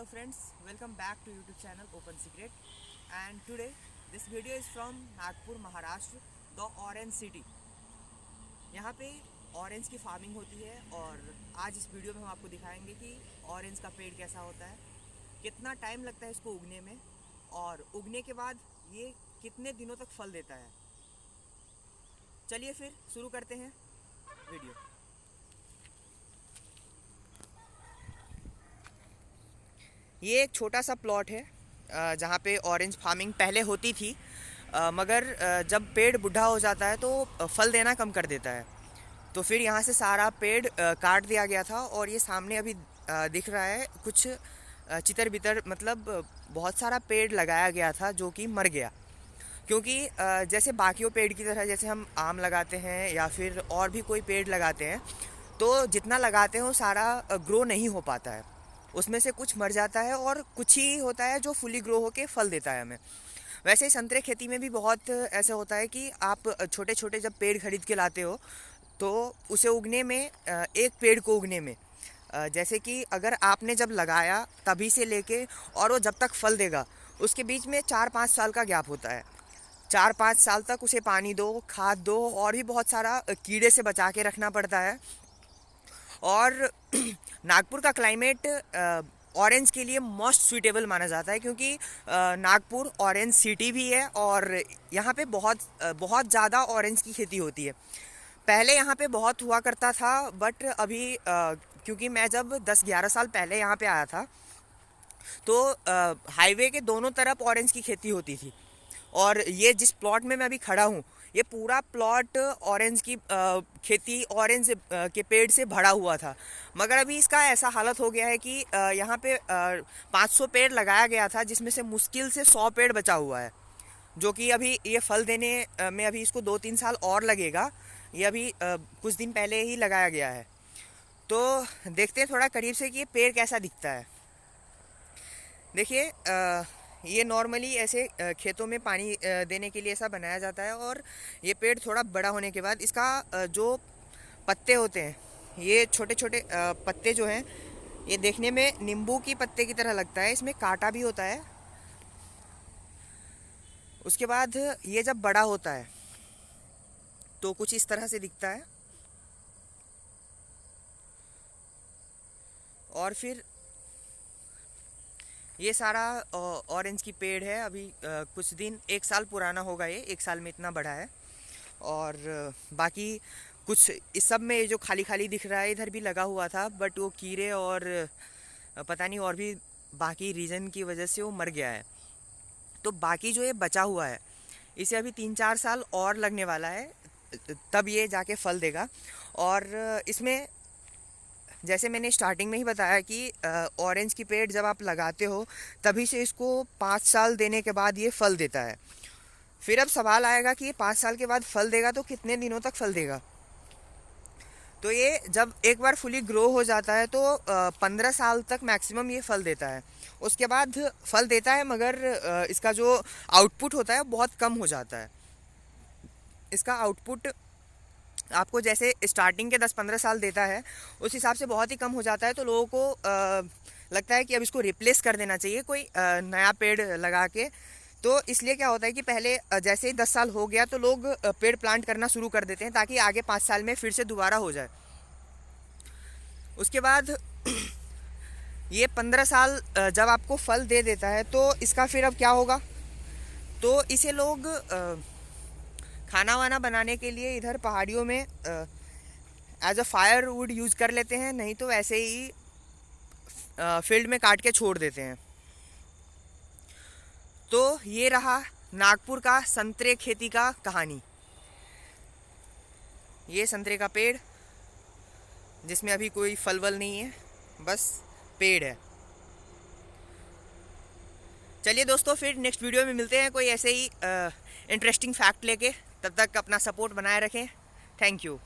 Hello friends, welcome back to YouTube channel Open Secret, and today this video is from Nagpur, Maharashtra, the Orange City। यहाँ पे orange की farming होती है और आज इस वीडियो में हम आपको दिखाएंगे कि ऑरेंज का पेड़ कैसा होता है, कितना टाइम लगता है इसको उगने में और उगने के बाद ये कितने दिनों तक फल देता है। चलिए फिर शुरू करते हैं वीडियो। ये एक छोटा सा प्लॉट है जहाँ पे ऑरेंज फार्मिंग पहले होती थी, मगर जब पेड़ बूढ़ा हो जाता है तो फल देना कम कर देता है। तो फिर यहाँ से सारा पेड़ काट दिया गया था और ये सामने अभी दिख रहा है कुछ चितर बितर, मतलब बहुत सारा पेड़ लगाया गया था जो कि मर गया, क्योंकि जैसे बाकियों पेड़ की तरह जैसे हम आम लगाते हैं या फिर और भी कोई पेड़ लगाते हैं तो जितना लगाते हैं वो सारा ग्रो नहीं हो पाता है, उसमें से कुछ मर जाता है और कुछ ही होता है जो फुली ग्रो होके फल देता है हमें। वैसे ही संतरे खेती में भी बहुत ऐसा होता है कि आप छोटे छोटे जब पेड़ खरीद के लाते हो तो उसे उगने में एक पेड़ को उगने में जैसे कि अगर आपने जब लगाया तभी से लेके और वो जब तक फल देगा उसके बीच में 4-5 साल का गैप होता है। 4-5 साल तक उसे पानी दो, खाद दो और भी बहुत सारा कीड़े से बचा के रखना पड़ता है। और नागपुर का क्लाइमेट ऑरेंज के लिए मोस्ट सूटेबल माना जाता है, क्योंकि नागपुर ऑरेंज सिटी भी है और यहाँ पे बहुत ज़्यादा ऑरेंज की खेती होती है। पहले यहाँ पे बहुत हुआ करता था, बट अभी क्योंकि मैं जब 10-11 साल पहले यहाँ पे आया था तो हाईवे के दोनों तरफ ऑरेंज की खेती होती थी और ये जिस प्लॉट में मैं अभी खड़ा हूँ ये पूरा प्लॉट ऑरेंज की खेती ऑरेंज के पेड़ से भरा हुआ था। मगर अभी इसका ऐसा हालत हो गया है कि यहाँ पे 500 पेड़ लगाया गया था जिसमें से मुश्किल से 100 पेड़ बचा हुआ है, जो कि अभी ये फल देने में अभी इसको 2-3 साल और लगेगा। ये अभी कुछ दिन पहले ही लगाया गया है। तो देखते हैं थोड़ा करीब से कि ये पेड़ कैसा दिखता है। देखिए ये नॉर्मली ऐसे खेतों में पानी देने के लिए ऐसा बनाया जाता है और ये पेड़ थोड़ा बड़ा होने के बाद इसका जो पत्ते होते हैं, ये छोटे छोटे पत्ते जो हैं ये देखने में नींबू की पत्ते की तरह लगता है, इसमें कांटा भी होता है। उसके बाद ये जब बड़ा होता है तो कुछ इस तरह से दिखता है और फिर ये सारा ऑरेंज की पेड़ है। अभी कुछ दिन 1 साल पुराना होगा, ये 1 साल में इतना बड़ा है। और बाकी कुछ इस सब में ये जो खाली खाली दिख रहा है इधर भी लगा हुआ था, बट वो कीड़े और पता नहीं और भी बाकी रीज़न की वजह से वो मर गया है। तो बाकी जो ये बचा हुआ है इसे अभी 3-4 साल और लगने वाला है, तब ये जाके फल देगा। और इसमें जैसे मैंने स्टार्टिंग में ही बताया कि ऑरेंज की पेड़ जब आप लगाते हो तभी से इसको 5 साल देने के बाद ये फल देता है। फिर अब सवाल आएगा कि ये 5 साल के बाद फल देगा तो कितने दिनों तक फल देगा। तो ये जब एक बार फुली ग्रो हो जाता है तो 15 साल तक मैक्सिमम ये फल देता है। उसके बाद फल देता है मगर इसका जो आउटपुट होता है बहुत कम हो जाता है। इसका आउटपुट आपको जैसे स्टार्टिंग के 10-15 साल देता है उस हिसाब से बहुत ही कम हो जाता है। तो लोगों को लगता है कि अब इसको रिप्लेस कर देना चाहिए कोई नया पेड़ लगा के। तो इसलिए क्या होता है कि पहले जैसे ही 10 साल हो गया तो लोग पेड़ प्लांट करना शुरू कर देते हैं ताकि आगे 5 साल में फिर से दोबारा हो जाए। उसके बाद ये 15 साल जब आपको फल दे देता है तो इसका फिर अब क्या होगा, तो इसे लोग खाना वाना बनाने के लिए इधर पहाड़ियों में as a firewood use कर लेते हैं, नहीं तो ऐसे ही फील्ड में काट के छोड़ देते हैं। तो ये रहा नागपुर का संतरे खेती का कहानी। ये संतरे का पेड़ जिसमें अभी कोई फल वल नहीं है, बस पेड़ है। चलिए दोस्तों, फिर नेक्स्ट वीडियो में मिलते हैं कोई ऐसे ही इंटरेस्टिंग फैक्ट लेके। तब तक अपना सपोर्ट बनाए रखें। Thank you.